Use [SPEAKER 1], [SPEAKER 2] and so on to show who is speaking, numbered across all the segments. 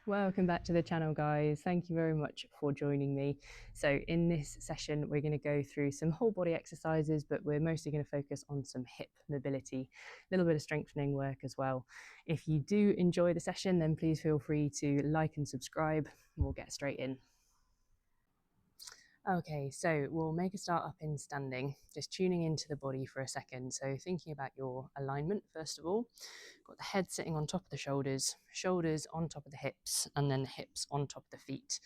[SPEAKER 1] Welcome back to the channel, guys. Thank you very much for joining me. So in this session, we're going to go through some whole body exercises, but we're mostly going to focus on some hip mobility, a little bit of strengthening work as well. If you do enjoy the session, then please feel free to like and subscribe, and we'll get straight in. Okay, so we'll make a start up in standing, just tuning into the body for a second. So thinking about your alignment, first of all, got the head sitting on top of the shoulders, shoulders on top of the hips, and then the hips on top of the feet.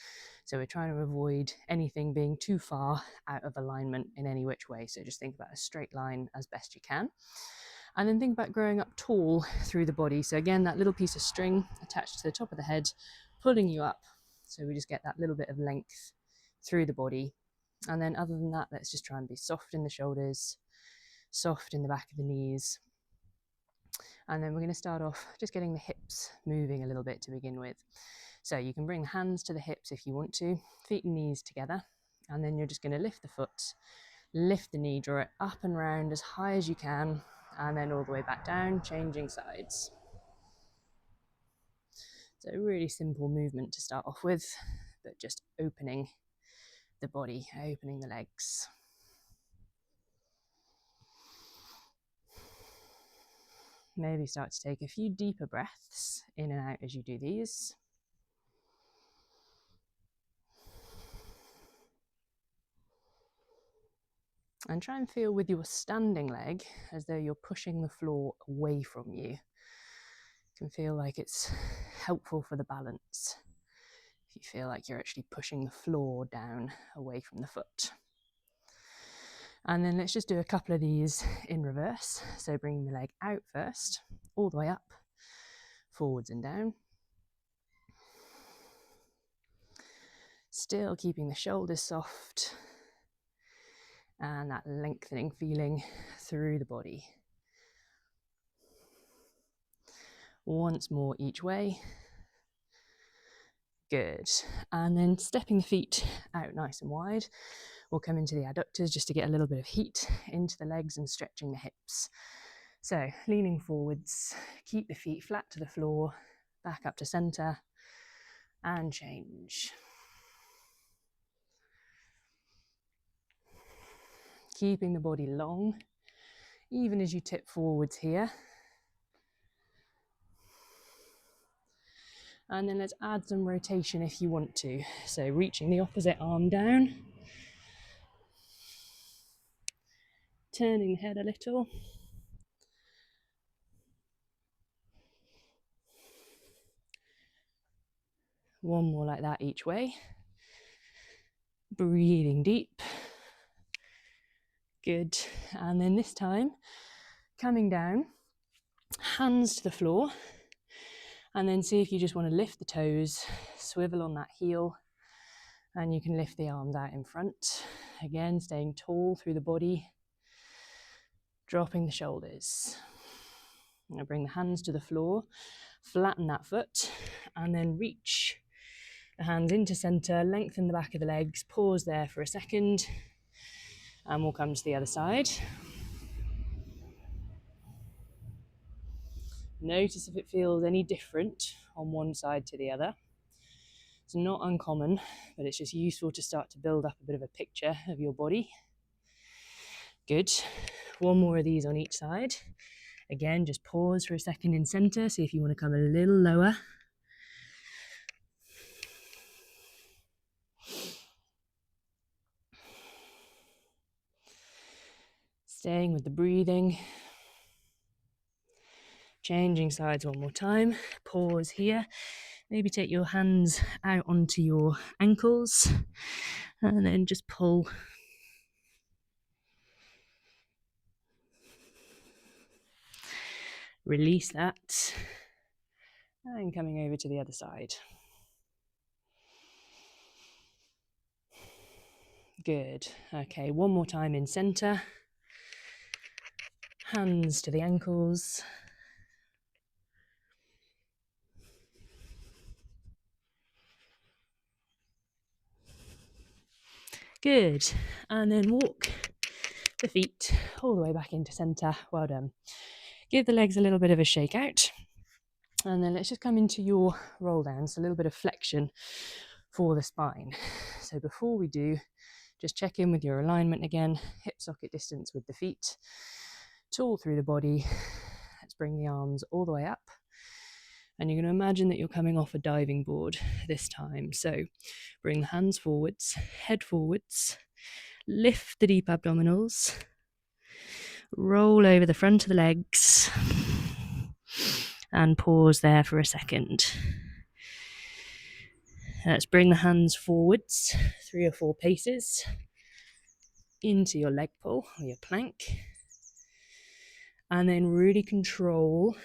[SPEAKER 1] So we're trying to avoid anything being too far out of alignment in any which way. So just think about a straight line as best you can. And then think about growing up tall through the body. So again, that little piece of string attached to the top of the head, pulling you up. So we just get that little bit of length through the body. And then other than that, let's just try and be soft in the shoulders, soft in the back of the knees. And then we're going to start off just getting the hips moving a little bit to begin with. So you can bring the hands to the hips if you want to, feet and knees together. And then you're just going to lift the foot, lift the knee, draw it up and round as high as you can, and then all the way back down, changing sides. So a really simple movement to start off with, but just opening the body, opening the legs. Maybe start to take a few deeper breaths in and out as you do these. And try and feel with your standing leg as though you're pushing the floor away from you. It can feel like it's helpful for the balance. If you feel like you're actually pushing the floor down away from the foot. And then let's just do a couple of these in reverse. So bringing the leg out first, all the way up, forwards and down. Still keeping the shoulders soft and that lengthening feeling through the body. Once more each way. Good. And then stepping the feet out nice and wide. We'll come into the adductors just to get a little bit of heat into the legs and stretching the hips. So leaning forwards, keep the feet flat to the floor, back up to center, and change. Keeping the body long, even as you tip forwards here. And then let's add some rotation if you want to. So reaching the opposite arm down, turning the head a little. One more like that each way. Breathing deep. Good. And then this time, coming down, hands to the floor. And then see if you just want to lift the toes, swivel on that heel, and you can lift the arms out in front. Again, staying tall through the body, dropping the shoulders. Now bring the hands to the floor, flatten that foot, and then reach the hands into center, lengthen the back of the legs, pause there for a second, and we'll come to the other side. Notice if it feels any different on one side to the other. It's not uncommon, but it's just useful to start to build up a bit of a picture of your body. Good. One more of these on each side. Again, just pause for a second in center. See if you want to come a little lower. Staying with the breathing. Changing sides one more time. Pause here. Maybe take your hands out onto your ankles and then just pull. Release that. And coming over to the other side. Good. Okay, one more time in center. Hands to the ankles. Good. And then walk the feet all the way back into center. Well done. Give the legs a little bit of a shake out. And then let's just come into your roll down, so a little bit of flexion for the spine. So before we do, just check in with your alignment again, hip socket distance with the feet, tall through the body. Let's bring the arms all the way up. And you're going to imagine that you're coming off a diving board this time. So bring the hands forwards, head forwards, lift the deep abdominals, roll over the front of the legs, and pause there for a second. Let's bring the hands forwards 3 or 4 paces into your leg pull or your plank, and then really control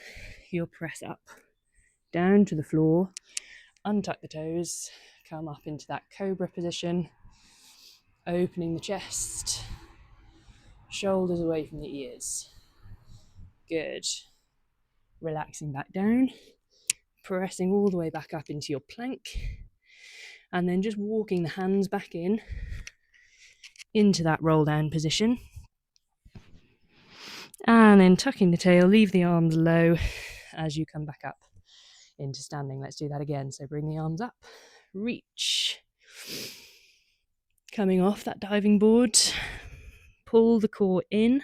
[SPEAKER 1] your press up down to the floor. Untuck the toes, come up into that cobra position, opening the chest, shoulders away from the ears. Good. Relaxing back down, pressing all the way back up into your plank, and then just walking the hands back in into that roll down position. And then tucking the tail, leave the arms low as you come back up into standing. Let's do that again. So bring the arms up, reach. Coming off that diving board, pull the core in.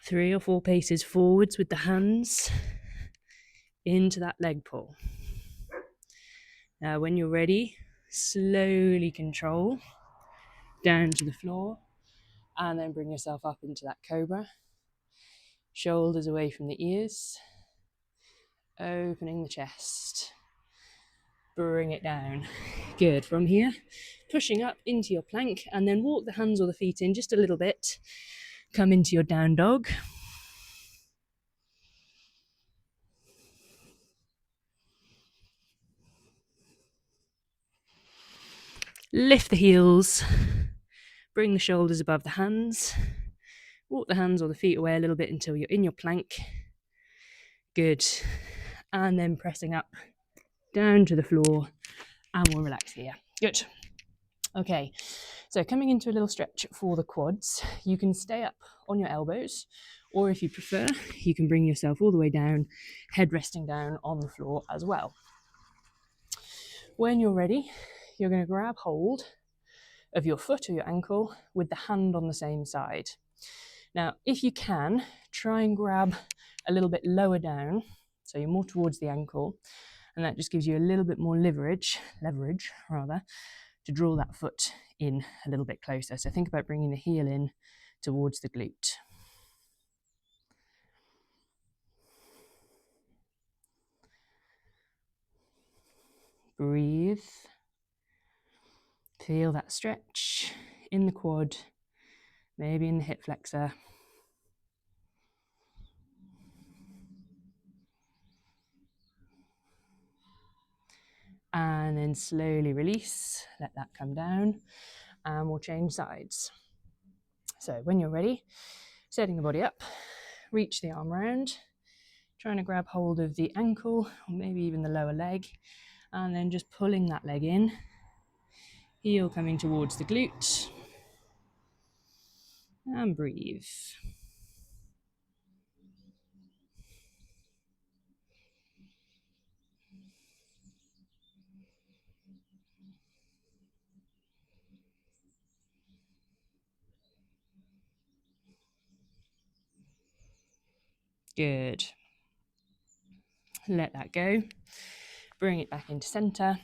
[SPEAKER 1] Three or 4 paces forwards with the hands into that leg pull. Now when you're ready, slowly control down to the floor, and then bring yourself up into that cobra. Shoulders away from the ears, opening the chest. Bring it down. Good. From here, pushing up into your plank, and then walk the hands or the feet in just a little bit. Come into your down dog. Lift the heels. Bring the shoulders above the hands. Walk the hands or the feet away a little bit until you're in your plank. Good. And then pressing up down to the floor, and we'll relax here. Good. Okay, so coming into a little stretch for the quads. You can stay up on your elbows, or if you prefer, you can bring yourself all the way down, head resting down on the floor as well. When you're ready, you're going to grab hold of your foot or your ankle with the hand on the same side. Now, if you can, try and grab a little bit lower down, so you're more towards the ankle, and that just gives you a little bit more leverage to draw that foot in a little bit closer. So think about bringing the heel in towards the glute. Breathe. Feel that stretch in the quad, maybe in the hip flexor. And then slowly release, let that come down, and we'll change sides. So when you're ready, setting the body up, reach the arm round, trying to grab hold of the ankle, or maybe even the lower leg, and then just pulling that leg in, heel coming towards the glute, and breathe. Good. Let that go. Bring it back into center,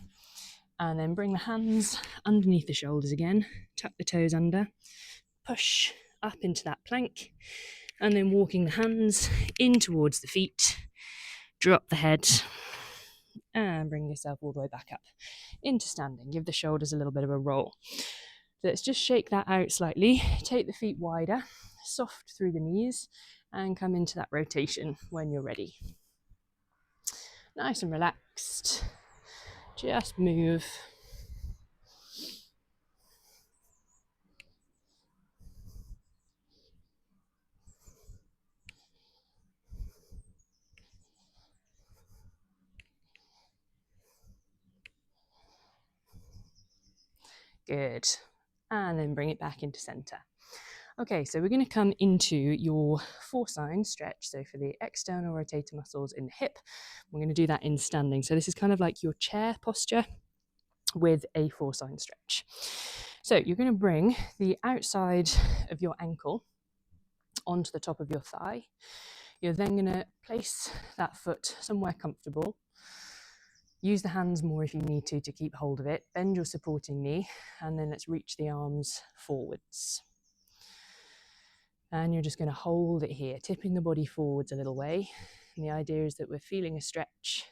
[SPEAKER 1] and then bring the hands underneath the shoulders again. Tuck the toes under. Push up into that plank, and then walking the hands in towards the feet. Drop the head, and bring yourself all the way back up into standing. Give the shoulders a little bit of a roll. So let's just shake that out slightly. Take the feet wider, soft through the knees, and come into that rotation when you're ready. Nice and relaxed. Just move. Good. And then bring it back into center. Okay, so we're going to come into your 4-sign stretch. So for the external rotator muscles in the hip, we're going to do that in standing. So this is kind of like your chair posture with a 4-sign stretch. So you're going to bring the outside of your ankle onto the top of your thigh. You're then going to place that foot somewhere comfortable. Use the hands more if you need to keep hold of it. Bend your supporting knee, and then let's reach the arms forwards. And you're just going to hold it here, tipping the body forwards a little way. And the idea is that we're feeling a stretch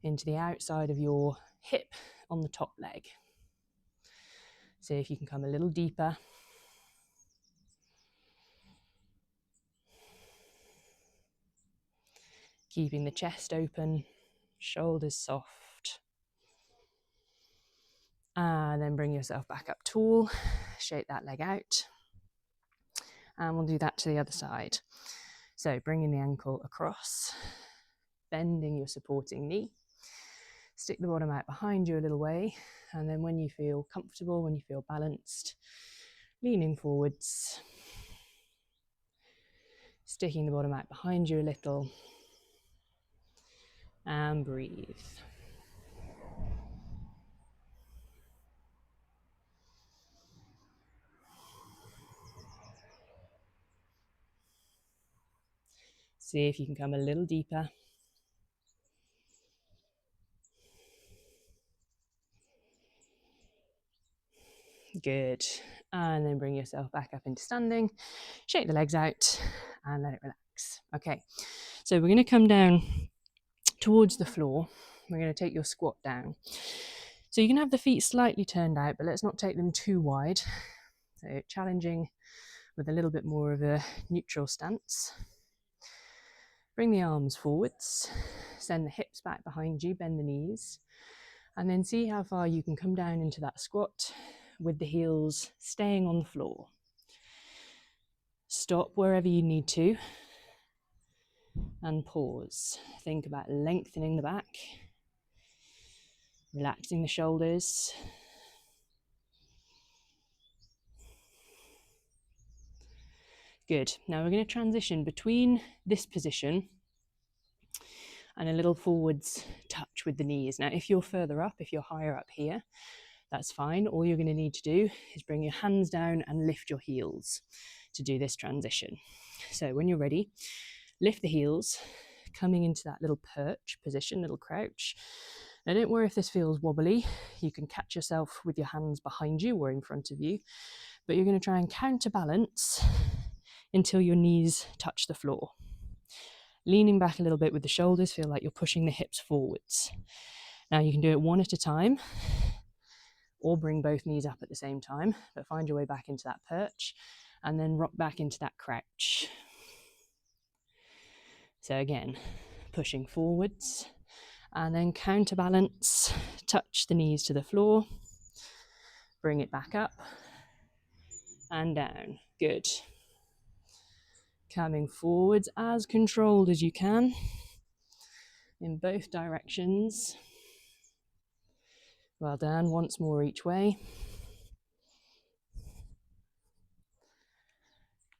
[SPEAKER 1] into the outside of your hip on the top leg. See if you can come a little deeper. Keeping the chest open, shoulders soft. And then bring yourself back up tall, shake that leg out. And we'll do that to the other side. So bringing the ankle across, bending your supporting knee. Stick the bottom out behind you a little way. And then when you feel comfortable, when you feel balanced, leaning forwards, sticking the bottom out behind you a little, and breathe. See if you can come a little deeper. Good. And then bring yourself back up into standing. Shake the legs out and let it relax. Okay, so we're going to come down towards the floor. We're going to take your squat down. So you can have the feet slightly turned out, but let's not take them too wide. So challenging with a little bit more of a neutral stance. Bring the arms forwards, send the hips back behind you, bend the knees, and then see how far you can come down into that squat with the heels staying on the floor. Stop wherever you need to and pause. Think about lengthening the back, relaxing the shoulders. Good. Now we're going to transition between this position and a little forwards touch with the knees. Now, if you're further up, if you're higher up here, that's fine. All you're going to need to do is bring your hands down and lift your heels to do this transition. So when you're ready, lift the heels, coming into that little perch position, little crouch. Now don't worry if this feels wobbly. You can catch yourself with your hands behind you or in front of you, but you're going to try and counterbalance until your knees touch the floor. Leaning back a little bit with the shoulders, feel like you're pushing the hips forwards. Now you can do it one at a time, or bring both knees up at the same time, but find your way back into that perch and then rock back into that crouch. So again, pushing forwards and then counterbalance, touch the knees to the floor, bring it back up and down. Good. Coming forwards as controlled as you can in both directions. Well done. Once more each way.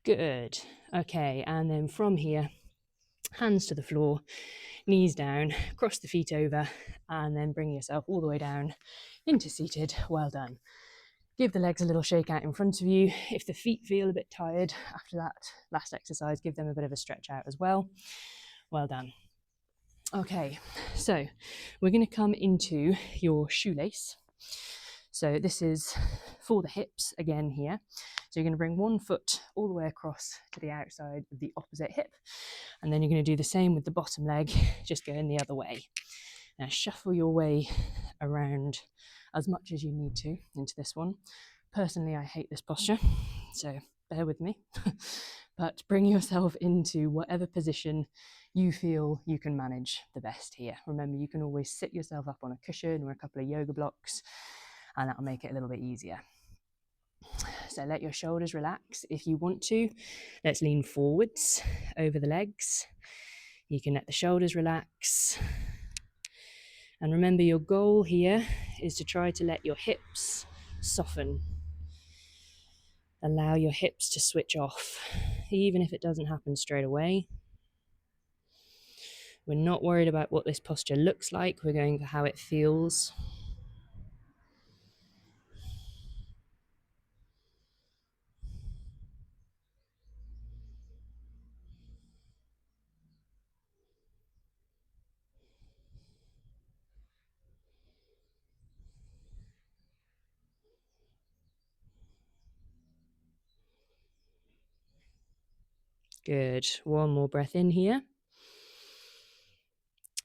[SPEAKER 1] Good. Okay, and then from here, hands to the floor, knees down, cross the feet over, and then bring yourself all the way down into seated. Well done. Give the legs a little shake out in front of you. If the feet feel a bit tired after that last exercise, give them a bit of a stretch out as well. Well done. Okay, so we're going to come into your shoelace. So this is for the hips again here. So you're going to bring one foot all the way across to the outside of the opposite hip. And then you're going to do the same with the bottom leg, just going the other way. Now shuffle your way around as much as you need to into this one. Personally, I hate this posture, so bear with me. But bring yourself into whatever position you feel you can manage the best here. Remember, you can always sit yourself up on a cushion or a couple of yoga blocks, and that'll make it a little bit easier. So let your shoulders relax. If you want to, let's lean forwards over the legs. You can let the shoulders relax. And remember, your goal here is to try to let your hips soften. Allow your hips to switch off, even if it doesn't happen straight away. We're not worried about what this posture looks like, we're going for how it feels. Good. One more breath in here.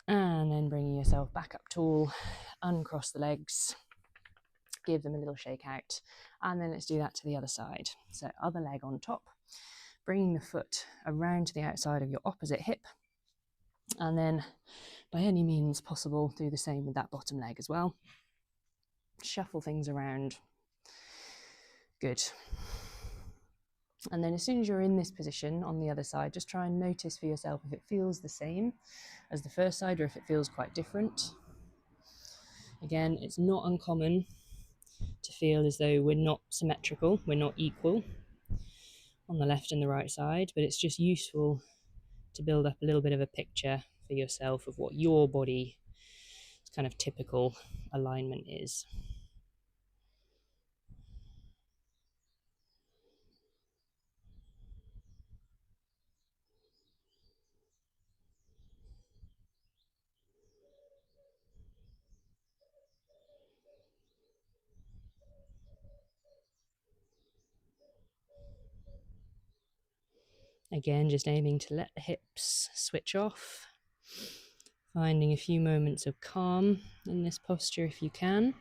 [SPEAKER 1] And then bringing yourself back up tall, uncross the legs, give them a little shake out. And then let's do that to the other side. So other leg on top, bringing the foot around to the outside of your opposite hip. And then by any means possible, do the same with that bottom leg as well. Shuffle things around. Good. And then as soon as you're in this position on the other side, just try and notice for yourself if it feels the same as the first side or if it feels quite different. Again, it's not uncommon to feel as though we're not symmetrical, we're not equal on the left and the right side, but it's just useful to build up a little bit of a picture for yourself of what your body's kind of typical alignment is. Again, just aiming to let the hips switch off, finding a few moments of calm in this posture if you can.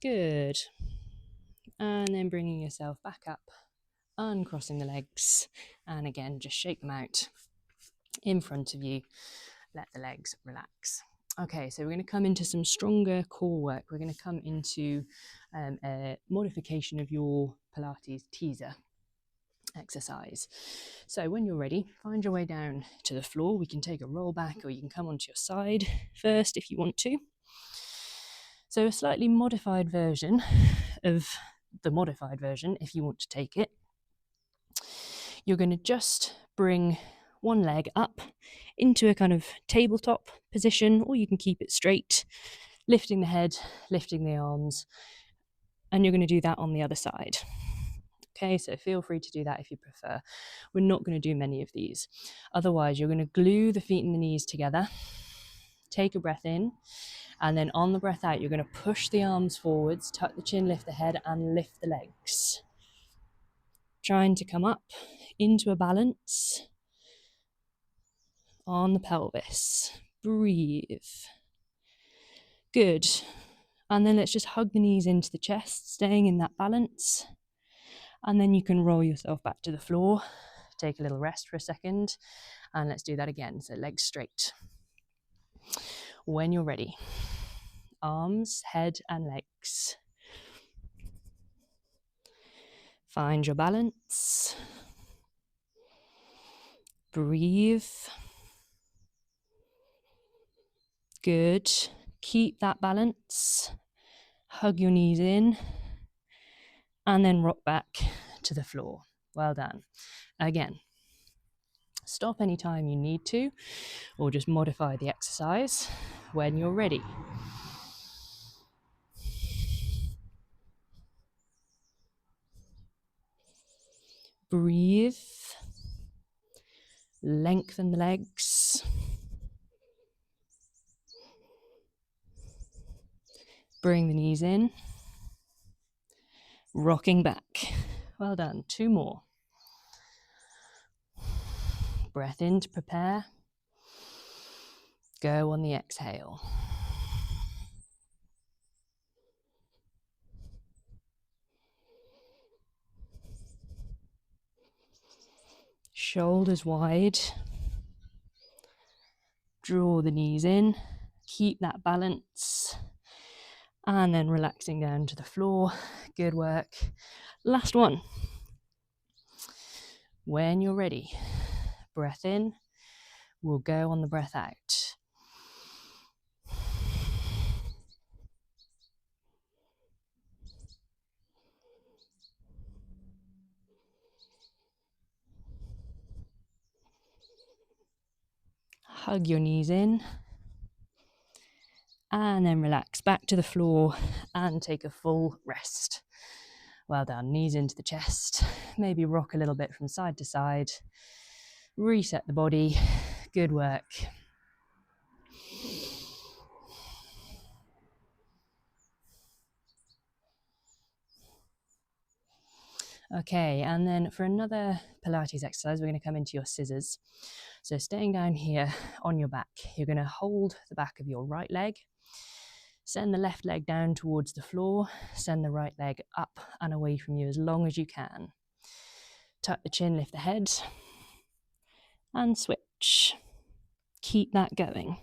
[SPEAKER 1] Good. And then bringing yourself back up, uncrossing the legs, and again, just shake them out in front of you. Let the legs relax. Okay, so we're going to come into some stronger core work. We're going to come into a modification of your Pilates teaser exercise. So when you're ready, find your way down to the floor. We can take a roll back, or you can come onto your side first if you want to. So a slightly modified version of the modified version, if you want to take it, you're going to just bring one leg up into a kind of tabletop position, or you can keep it straight, lifting the head, lifting the arms, and you're going to do that on the other side. Okay, so feel free to do that if you prefer. We're not going to do many of these. Otherwise, you're going to glue the feet and the knees together, take a breath in, and then on the breath out, you're going to push the arms forwards, tuck the chin, lift the head, and lift the legs. Trying to come up into a balance on the pelvis. Breathe. Good. And then let's just hug the knees into the chest, staying in that balance. And then you can roll yourself back to the floor, take a little rest for a second, and let's do that again. So legs straight. When you're ready, arms, head, and legs. Find your balance. Breathe. Good. Keep that balance. Hug your knees in, and then rock back to the floor. Well done. Again, stop anytime you need to, or just modify the exercise when you're ready. Breathe. Lengthen the legs. Bring the knees in. Rocking back. Well done. 2 more. Breath in to prepare. Go on the exhale. Shoulders wide. Draw the knees in. Keep that balance. And then relaxing down to the floor. Good work. Last one. When you're ready, breath in, will go on the breath out. Hug your knees in. And then relax back to the floor and take a full rest. Well done, knees into the chest. Maybe rock a little bit from side to side. Reset the body. Good work. Okay, and then for another Pilates exercise, we're going to come into your scissors. So staying down here on your back, you're going to hold the back of your right leg. Send the left leg down towards the floor. Send the right leg up and away from you as long as you can. Tuck the chin, lift the head, and switch. Keep that going.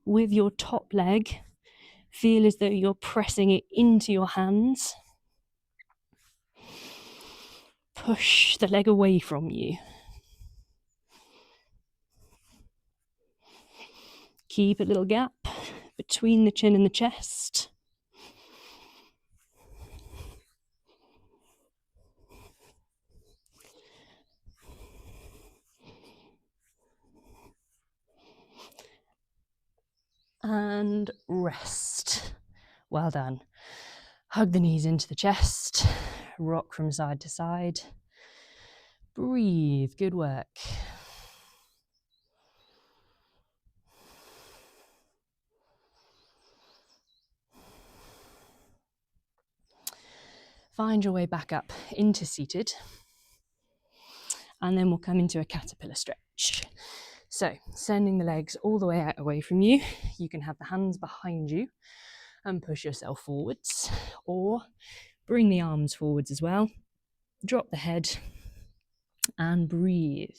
[SPEAKER 1] With your top leg, feel as though you're pressing it into your hands. Push the leg away from you. Keep a little gap between the chin and the chest. And rest. Well done. Hug the knees into the chest. Rock from side to side. Breathe. Good work. Find your way back up into seated. And then we'll come into a caterpillar stretch. So, sending the legs all the way out away from you. You can have the hands behind you and push yourself forwards, or bring the arms forwards as well. Drop the head and breathe.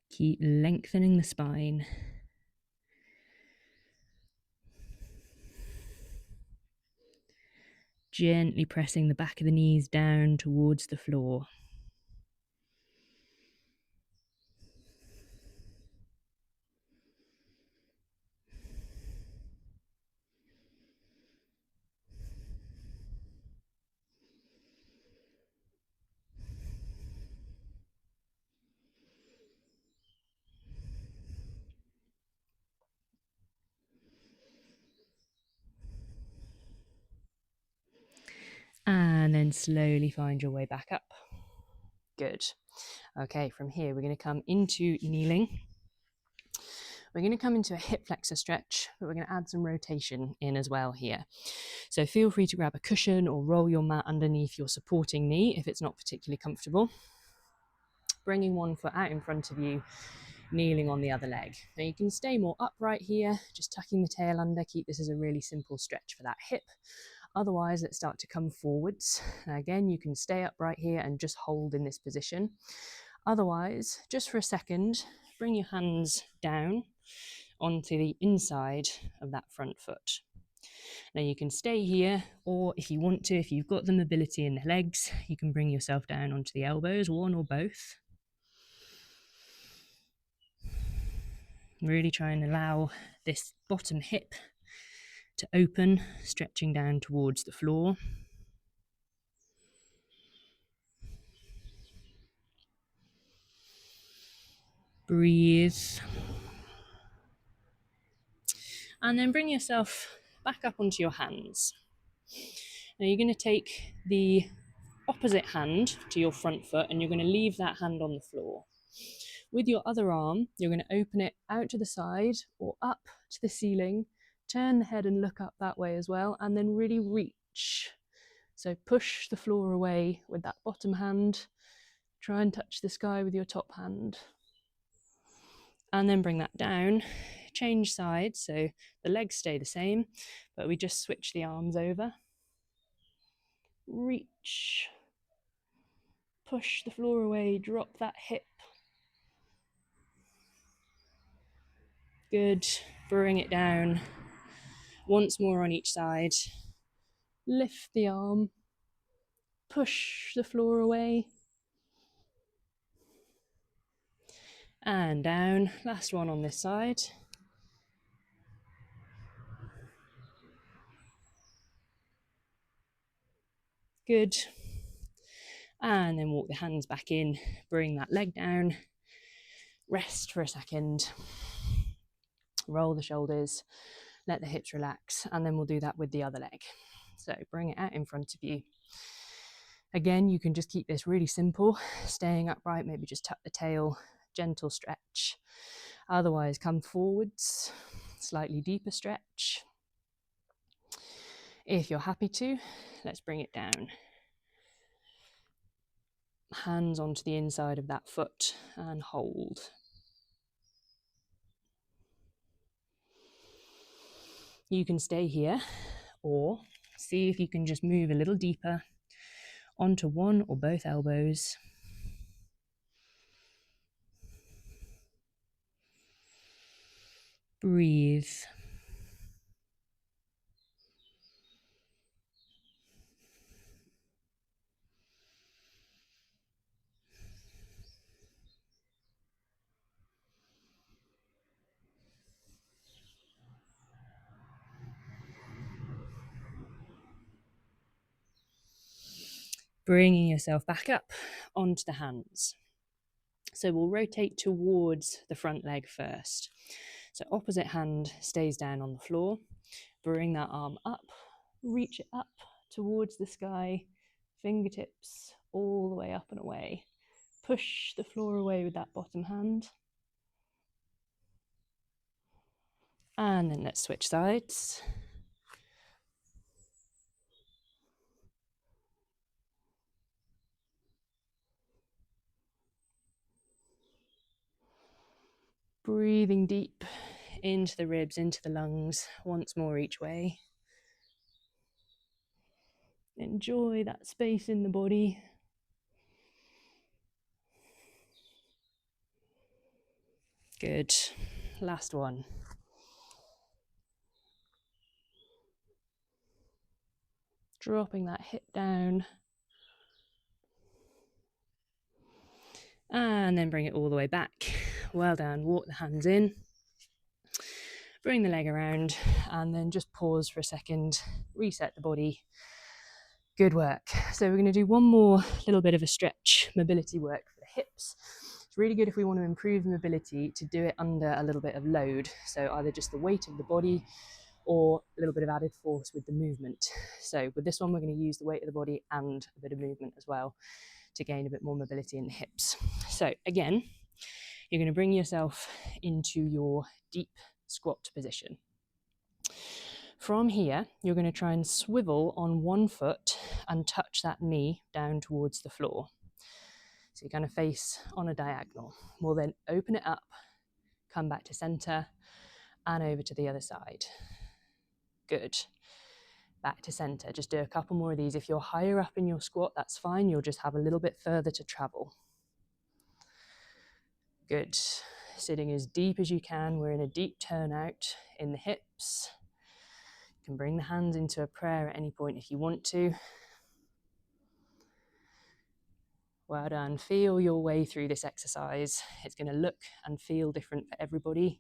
[SPEAKER 1] Keep lengthening the spine. Gently pressing the back of the knees down towards the floor. And then slowly find your way back up. Good. Okay, from here we're going to come into kneeling. We're going to come into a hip flexor stretch, but we're going to add some rotation in as well here. So feel free to grab a cushion or roll your mat underneath your supporting knee if it's not particularly comfortable. Bringing one foot out in front of you, kneeling on the other leg. Now you can stay more upright here, just tucking the tail under. Keep this as a really simple stretch for that hip. Otherwise, let's start to come forwards. Now again, you can stay upright here and just hold in this position. Otherwise, just for a second, bring your hands down onto the inside of that front foot. Now you can stay here, or if you want to, if you've got the mobility in the legs, you can bring yourself down onto the elbows, one or both. Really try and allow this bottom hip to open, stretching down towards the floor. Breathe. And then bring yourself back up onto your hands. Now you're going to take the opposite hand to your front foot and you're going to leave that hand on the floor. With your other arm, you're going to open it out to the side or up to the ceiling, turn the head and look up that way as well, and then really reach So push the floor away with that bottom hand. Try and touch the sky with your top hand. And then bring that down. Change sides, so the legs stay the same, but we just switch the arms over. Reach. Push the floor away, drop that hip. Good. Bring it down. Once more on each side. Lift the arm. Push the floor away. And down. Last one on this side. Good. And then walk the hands back in. Bring that leg down. Rest for a second. Roll the shoulders. Let the hips relax. And then we'll do that with the other leg. So bring it out in front of you. Again, you can just keep this really simple. Staying upright, maybe just tuck the tail. Gentle stretch. Otherwise, come forwards. Slightly deeper stretch. If you're happy to, let's bring it down. Hands onto the inside of that foot and hold. You can stay here or see if you can just move a little deeper onto one or both elbows. Breathe. Bringing yourself back up onto the hands. So we'll rotate towards the front leg first. So opposite hand stays down on the floor. Bring that arm up, reach it up towards the sky, fingertips all the way up and away. Push the floor away with that bottom hand. And then let's switch sides. Breathing deep into the ribs, into the lungs, once more each way. Enjoy that space in the body. Good. Last one. Dropping that hip down. And then bring it all the way back. Well done. Walk the hands in. Bring the leg around and then just pause for a second. Reset the body. Good work. So we're going to do one more little bit of a stretch, mobility work for the hips. It's really good if we want to improve mobility to do it under a little bit of load. So either just the weight of the body or a little bit of added force with the movement. So with this one, we're going to use the weight of the body and a bit of movement as well to gain a bit more mobility in the hips. So again, you're going to bring yourself into your deep squat position. From here, you're going to try and swivel on one foot and touch that knee down towards the floor. So you're going to face on a diagonal. We'll then open it up, come back to center, and over to the other side. Good. Back to center. Just do a couple more of these. If you're higher up in your squat, that's fine. You'll just have a little bit further to travel. Good. Sitting as deep as you can. We're in a deep turnout in the hips. You can bring the hands into a prayer at any point if you want to. Well done. Feel your way through this exercise. It's going to look and feel different for everybody.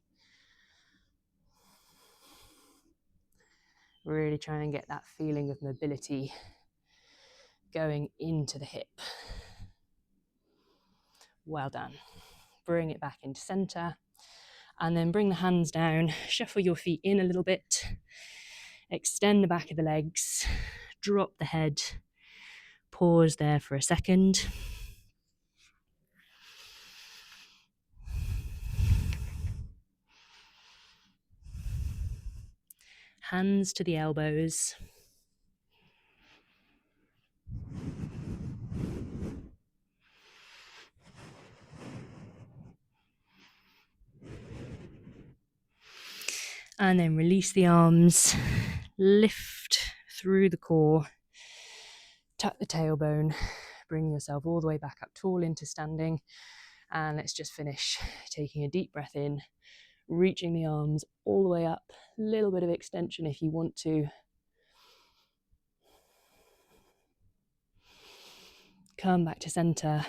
[SPEAKER 1] Really try and get that feeling of mobility going into the hip. Well done. Bring it back into center and then bring the hands down. Shuffle your feet in a little bit. Extend the back of the legs. Drop the head. Pause there for a second. Hands to the elbows. And then release the arms, lift through the core, tuck the tailbone, bring yourself all the way back up tall into standing. And let's just finish taking a deep breath in, reaching the arms all the way up, a little bit of extension if you want to. Come back to center,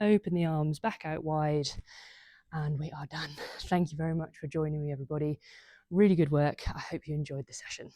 [SPEAKER 1] open the arms back out wide, and we are done. Thank you very much for joining me, everybody. Really good work. I hope you enjoyed the session.